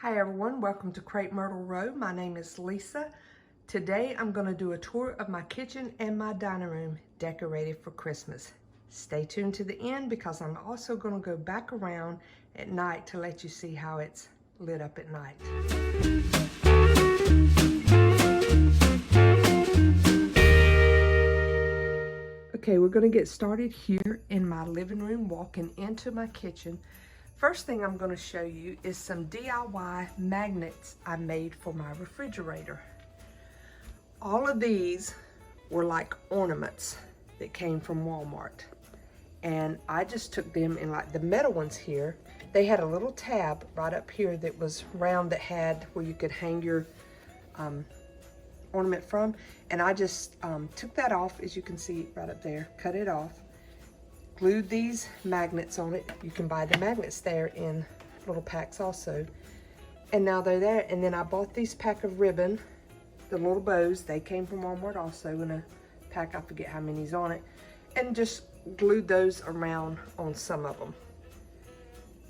Hi everyone, welcome to Crepe Myrtle Row. My name is Lisa. Today I'm going to do a tour of my kitchen and my dining room decorated for Christmas. Stay tuned to the end because I'm also going to go back around at night to let you see how it's lit up at night. Okay, we're going to get started here in my living room, walking into my kitchen. First thing I'm going to show you is some DIY magnets I made for my refrigerator. All of these were like ornaments that came from Walmart. And I just took them in, like the metal ones here, they had a little tab right up here that was round that had where you could hang your ornament from. And I just took that off, as you can see right up there, cut it off. Glued these magnets on it. You can buy the magnets there in little packs also. And now they're there. And then I bought these pack of ribbon, the little bows. They came from Walmart also in a pack. I forget how many's on it. And just glued those around on some of them.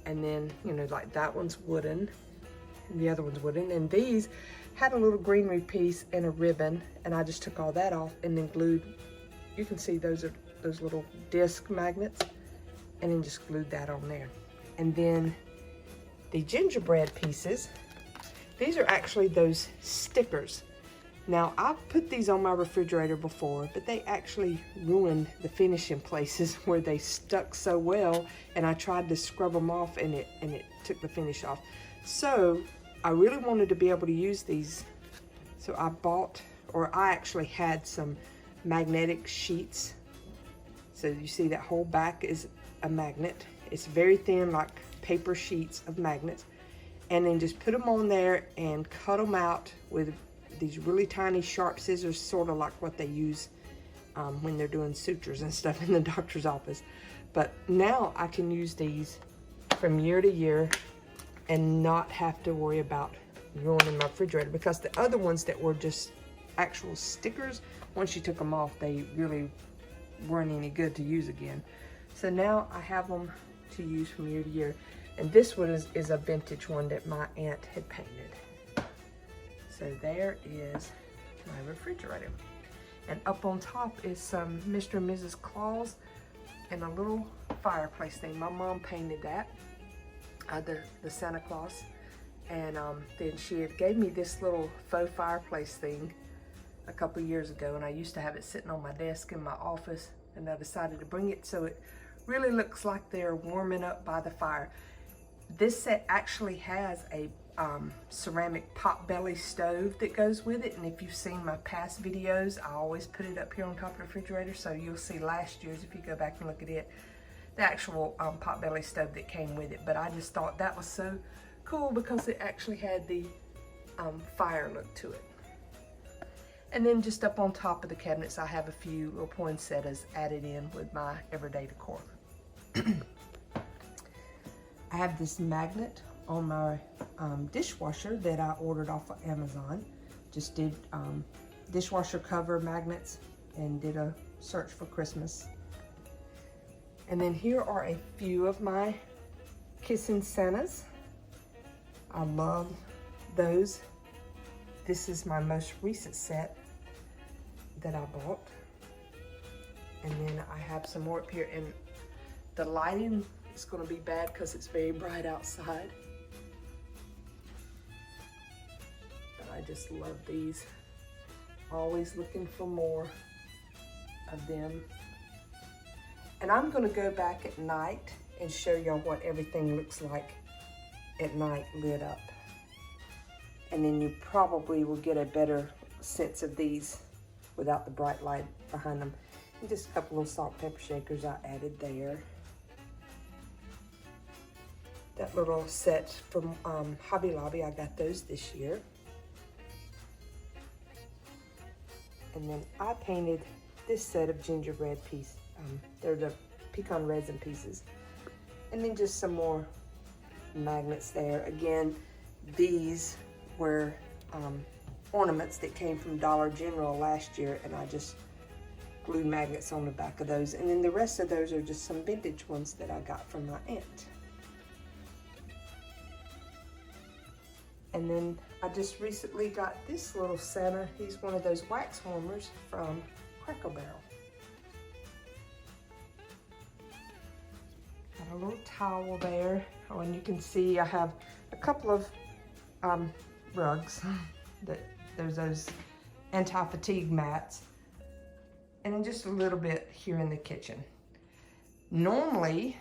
And then, you know, like that one's wooden and the other one's wooden. And these had a little greenery piece and a ribbon. And I just took all that off and then glued. You can see those are those little disc magnets, and then just glued that on there. And then the gingerbread pieces, these are actually those stickers. Now I've put these on my refrigerator before, but they actually ruined the finishing places where they stuck so well, and I tried to scrub them off and it took the finish off. So I really wanted to be able to use these, so I bought, or I actually had some magnetic sheets. So you see that whole back is a magnet. It's very thin, like paper sheets of magnets. And then just put them on there and cut them out with these really tiny sharp scissors, sort of like what they use when they're doing sutures and stuff in the doctor's office. But now I can use these from year to year and not have to worry about ruining my refrigerator, because the other ones that were just actual stickers, once you took them off, they really weren't any good to use again. So now I have them to use from year to year. And this one is a vintage one that my aunt had painted. So there is my refrigerator. And up on top is some Mr. and Mrs. Claus and a little fireplace thing. My mom painted that, the Santa Claus. And then she had gave me this little faux fireplace thing a couple years ago, and I used to have it sitting on my desk in my office, and I decided to bring it so it really looks like they're warming up by the fire. This set actually has a ceramic potbelly stove that goes with it, and if you've seen my past videos, I always put it up here on top of the refrigerator, so you'll see last year's, if you go back and look at it, the actual potbelly stove that came with it. But I just thought that was so cool because it actually had the fire look to it. And then just up on top of the cabinets, I have a few little poinsettias added in with my everyday decor. I have this magnet on my dishwasher that I ordered off of Amazon. Just did dishwasher cover magnets and did a search for Christmas. And then here are a few of my Kissing Santas. I love those. This is my most recent set that I bought. And then I have some more up here, and the lighting is going to be bad because it's very bright outside. But I just love these. Always looking for more of them. And I'm going to go back at night and show y'all what everything looks like at night lit up. And then you probably will get a better sense of these without the bright light behind them. And just a couple of salt pepper shakers I added there. That little set from Hobby Lobby, I got those this year. And then I painted this set of gingerbread pieces. They're the pecan resin pieces. And then just some more magnets there. Again, these were ornaments that came from Dollar General last year, and I just glued magnets on the back of those. And then the rest of those are just some vintage ones that I got from my aunt. And then I just recently got this little Santa. He's one of those wax warmers from Cracker Barrel. Got a little towel there. Oh, and you can see I have a couple of rugs. There's those anti-fatigue mats. And then just a little bit here in the kitchen. Normally,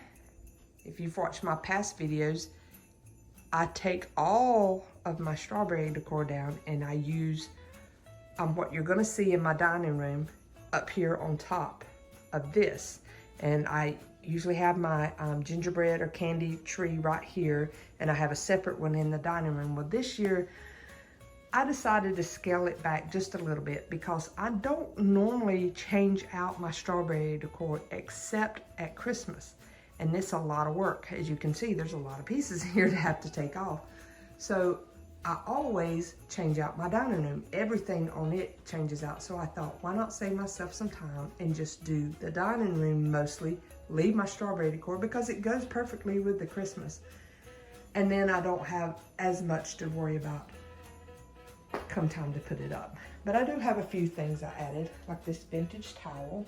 if you've watched my past videos, I take all of my strawberry decor down and I use what you're gonna see in my dining room up here on top of this. And I usually have my gingerbread or candy tree right here, and I have a separate one in the dining room. Well, this year, I decided to scale it back just a little bit because I don't normally change out my strawberry decor except at Christmas. And it's a lot of work. As you can see, there's a lot of pieces here to have to take off. So I always change out my dining room. Everything on it changes out. So I thought, why not save myself some time and just do the dining room mostly, leave my strawberry decor because it goes perfectly with the Christmas. And then I don't have as much to worry about come time to put it up. But I do have a few things I added, like this vintage towel.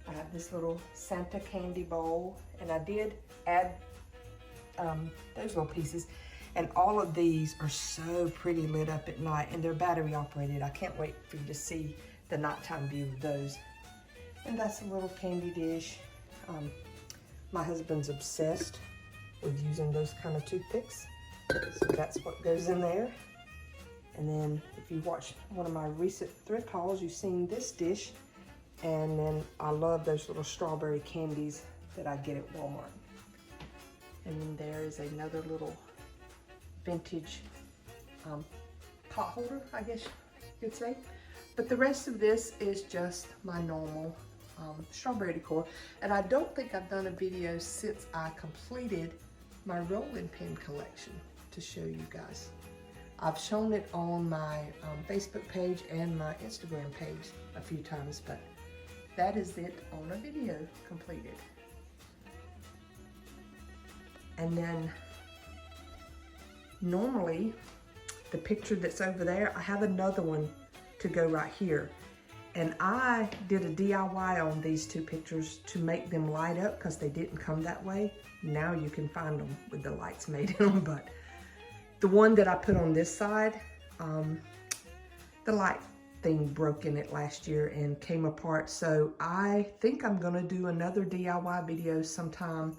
I have this little Santa candy bowl, and I did add those little pieces. And all of these are so pretty lit up at night, and they're battery operated. I can't wait for you to see the nighttime view of those. And that's a little candy dish. My husband's obsessed with using those kind of toothpicks. So that's what goes in there. And then if you watch one of my recent thrift hauls, you've seen this dish. And then I love those little strawberry candies that I get at Walmart. And then there is another little vintage pot holder, I guess you could say. But the rest of this is just my normal strawberry decor. And I don't think I've done a video since I completed my rolling pin collection to show you guys. I've shown it on my Facebook page and my Instagram page a few times, but that is it on a video completed. And then normally the picture that's over there, I have another one to go right here. And I did a DIY on these two pictures to make them light up because they didn't come that way. Now you can find them with the lights made in them, but the one that I put on this side, the light thing broke in it last year and came apart. So I think I'm gonna do another DIY video sometime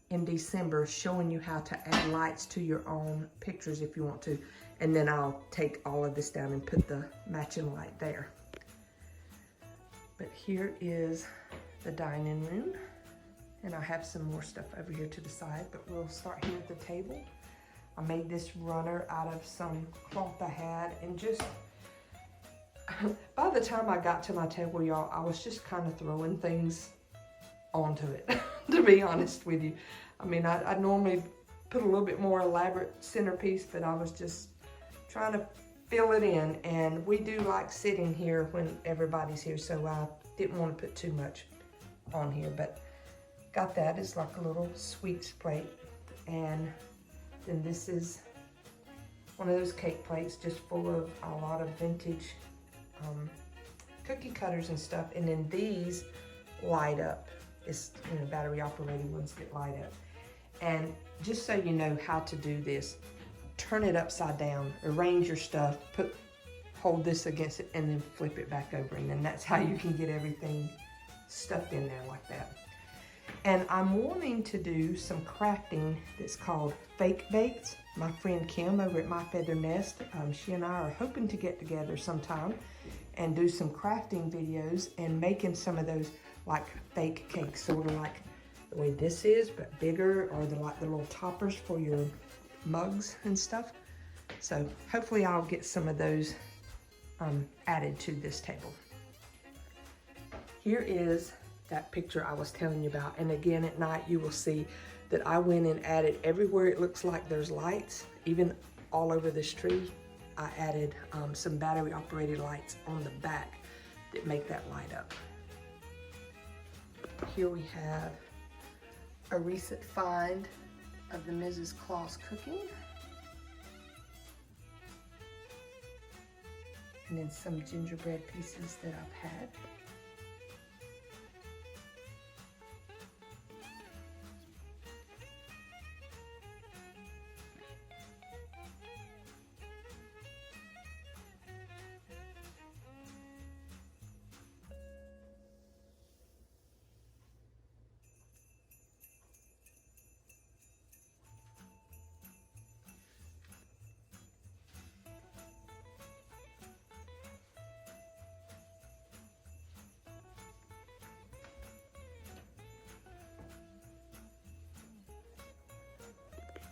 in December showing you how to add lights to your own pictures if you want to. And then I'll take all of this down and put the matching light there. But here is the dining room. And I have some more stuff over here to the side, but we'll start here at the table. I made this runner out of some cloth I had, and just by the time I got to my table, y'all, I was just kind of throwing things onto it, to be honest with you. I mean, I normally put a little bit more elaborate centerpiece, but I was just trying to fill it in. And we do like sitting here when everybody's here, so I didn't want to put too much on here, but got that as like a little sweets plate. And then this is one of those cake plates just full of a lot of vintage cookie cutters and stuff. And then these light up. It's, you know, battery operated ones that light up. And just so you know how to do this, turn it upside down, arrange your stuff, hold this against it, and then flip it back over. And then that's how you can get everything stuffed in there like that. And I'm wanting to do some crafting that's called fake bakes. My friend Kim over at My Feather Nest, she and I are hoping to get together sometime and do some crafting videos and making some of those like fake cakes, sort of like the way this is, but bigger, or like the little toppers for your mugs and stuff. So hopefully I'll get some of those added to this table. Here is that picture I was telling you about. And again, at night you will see that I went and added everywhere it looks like there's lights, even all over this tree. I added some battery operated lights on the back that make that light up. Here we have a recent find of the Mrs. Claus cooking. And then some gingerbread pieces that I've had.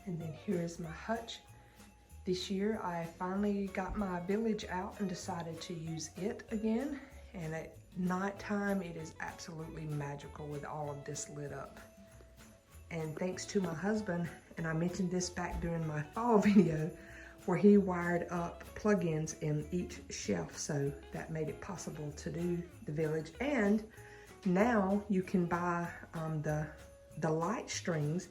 And then here is my hutch. This year I finally got my village out and decided to use it again. And at nighttime it is absolutely magical with all of this lit up. And thanks to my husband, and I mentioned this back during my fall video, where he wired up plug-ins in each shelf, so that made it possible to do the village. And now you can buy the light strings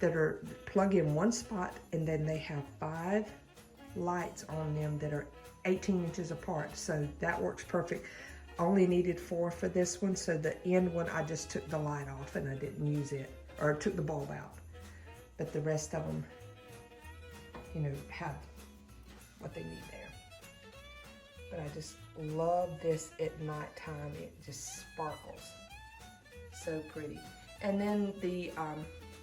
that are plug in one spot, and then they have 5 lights on them that are 18 inches apart. So that works perfect. Only needed 4 for this one. So the end one, I just took the light off and I didn't use it, or took the bulb out. But the rest of them, you know, have what they need there. But I just love this at nighttime. It just sparkles. So pretty. And then the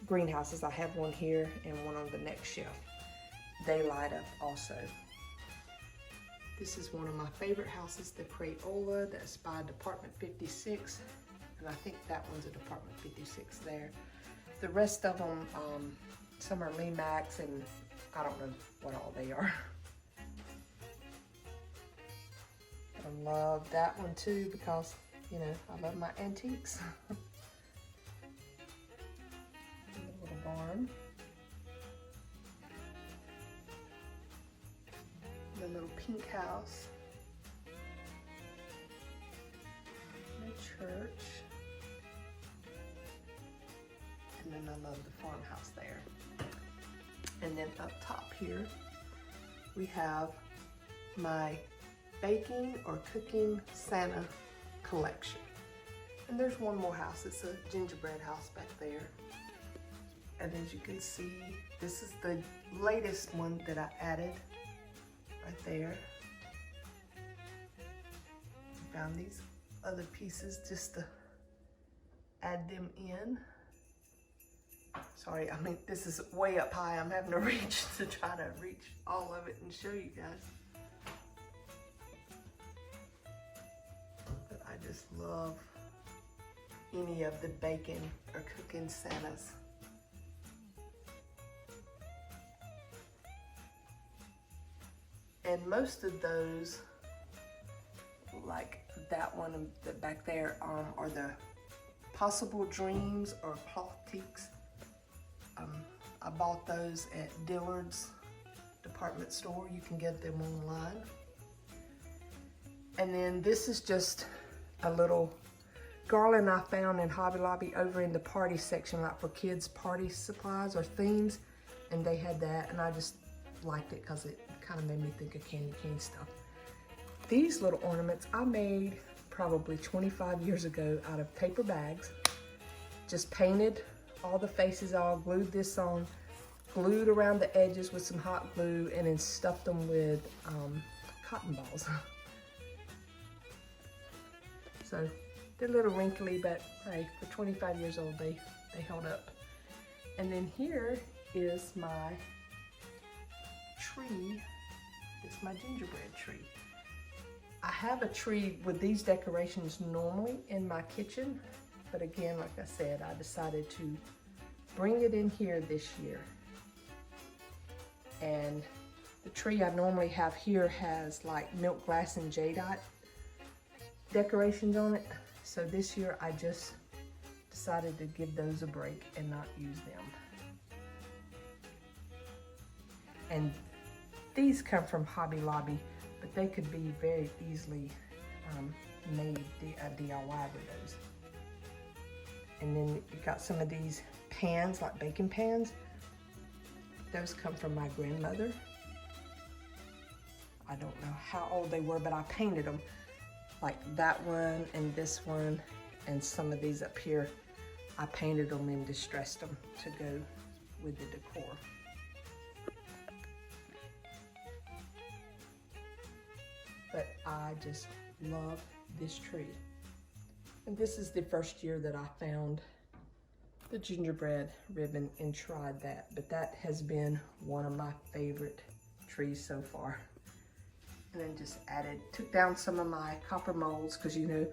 greenhouses, I have one here and one on the next shelf. They light up also. This is one of my favorite houses, the Crayola, that's by Department 56. And I think that one's a Department 56 there. The rest of them, some are Lemax, and I don't know what all they are. I love that one too because, you know, I love my antiques. Barn. The little pink house. The church. And then I love the farmhouse there. And then up top here, we have my baking or cooking Santa collection. And there's one more house. It's a gingerbread house back there. And as you can see, this is the latest one that I added right there. Found these other pieces just to add them in. Sorry, I mean, this is way up high. I'm having to reach to try to reach all of it and show you guys. But I just love any of the baking or cooking Santas. And most of those, like that one back there, are the Possible Dreams or Plottiques. I bought those at Dillard's department store. You can get them online. And then this is just a little garland I found in Hobby Lobby over in the party section, like for kids' party supplies or themes. And they had that, and I just liked it because it kind of made me think of candy cane stuff. These little ornaments I made probably 25 years ago out of paper bags. Just painted all the faces on, glued this on, glued around the edges with some hot glue, and then stuffed them with cotton balls. So they're a little wrinkly, but hey, for 25 years old, they held up. And then here is my tree. It's my gingerbread tree. I have a tree with these decorations normally in my kitchen, but again, like I said, I decided to bring it in here this year. And the tree I normally have here has like milk glass and jadeite decorations on it. So this year I just decided to give those a break and not use them. And these come from Hobby Lobby, but they could be very easily made DIY with those. And then you got some of these pans, like baking pans. Those come from my grandmother. I don't know how old they were, but I painted them. Like that one and this one and some of these up here. I painted them and distressed them to go with the decor. But I just love this tree. And this is the first year that I found the gingerbread ribbon and tried that. But that has been one of my favorite trees so far. And then just took down some of my copper molds, because you know,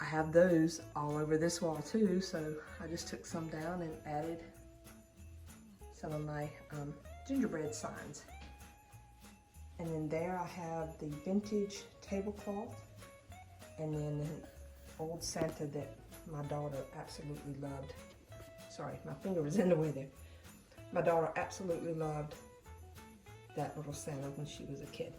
I have those all over this wall too. So I just took some down and added some of my gingerbread signs. And then there I have the vintage tablecloth, and then an old Santa that my daughter absolutely loved. Sorry, my finger was in the way there. My daughter absolutely loved that little Santa when she was a kid.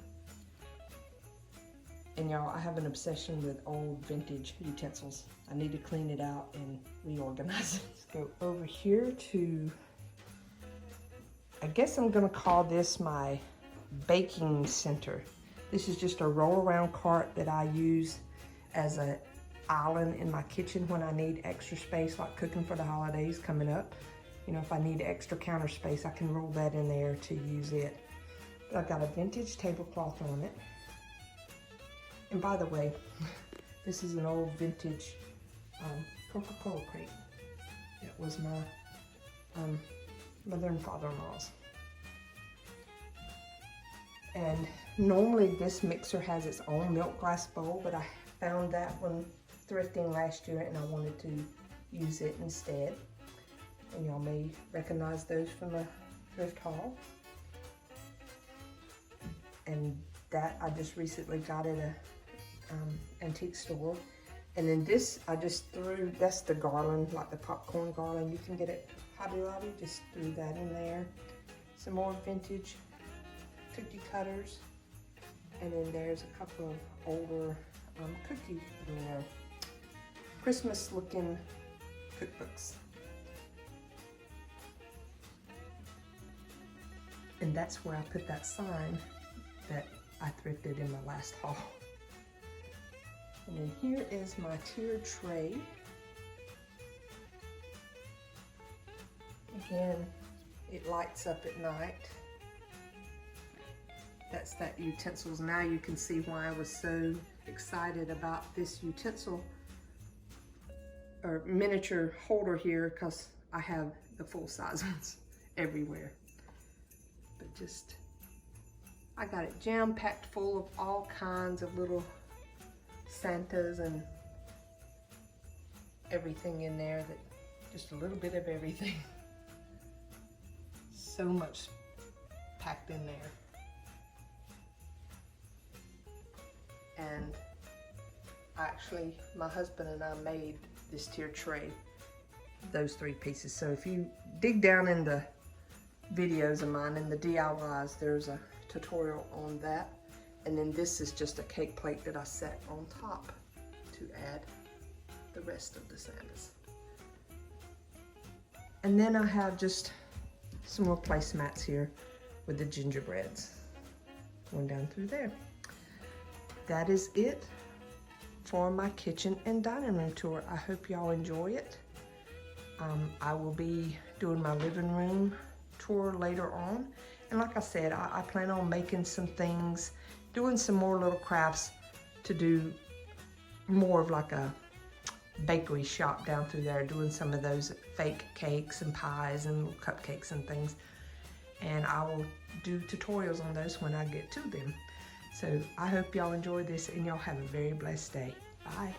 And y'all, I have an obsession with old vintage utensils. I need to clean it out and reorganize it. Let's go over here to, I guess I'm gonna call this my baking center. This is just a roll around cart that I use as an island in my kitchen when I need extra space, like cooking for the holidays coming up. You know, if I need extra counter space, I can roll that in there to use it. But I've got a vintage tablecloth on it. And by the way, this is an old vintage Coca-Cola crate. It was my mother and father-in-law's. And normally this mixer has its own milk glass bowl, but I found that one thrifting last year and I wanted to use it instead. And y'all may recognize those from a thrift haul. And that I just recently got at a antique store. And then this I just threw, that's the garland, like the popcorn garland you can get at Hobby Lobby. Just threw that in there. Some more vintage cookie cutters. And then there's a couple of older cookie, Christmas looking cookbooks. And that's where I put that sign that I thrifted in my last haul. And then here is my tiered tray. Again, it lights up at night. That's that utensils. Now you can see why I was so excited about this utensil or miniature holder here, because I have the full size ones everywhere. But just, I got it jam-packed full of all kinds of little Santas and everything in there, that just a little bit of everything. So much packed in there. And actually, my husband and I made this tier tray, those 3 pieces. So if you dig down in the videos of mine and the DIYs, there's a tutorial on that. And then this is just a cake plate that I set on top to add the rest of the Santas. And then I have just some more placemats here with the gingerbreads going down through there. That is it for my kitchen and dining room tour. I hope y'all enjoy it. I will be doing my living room tour later on. And like I said, I plan on making some things, doing some more little crafts to do more of like a bakery shop down through there, doing some of those fake cakes and pies and little cupcakes and things. And I will do tutorials on those when I get to them. So I hope y'all enjoy this and y'all have a very blessed day. Bye.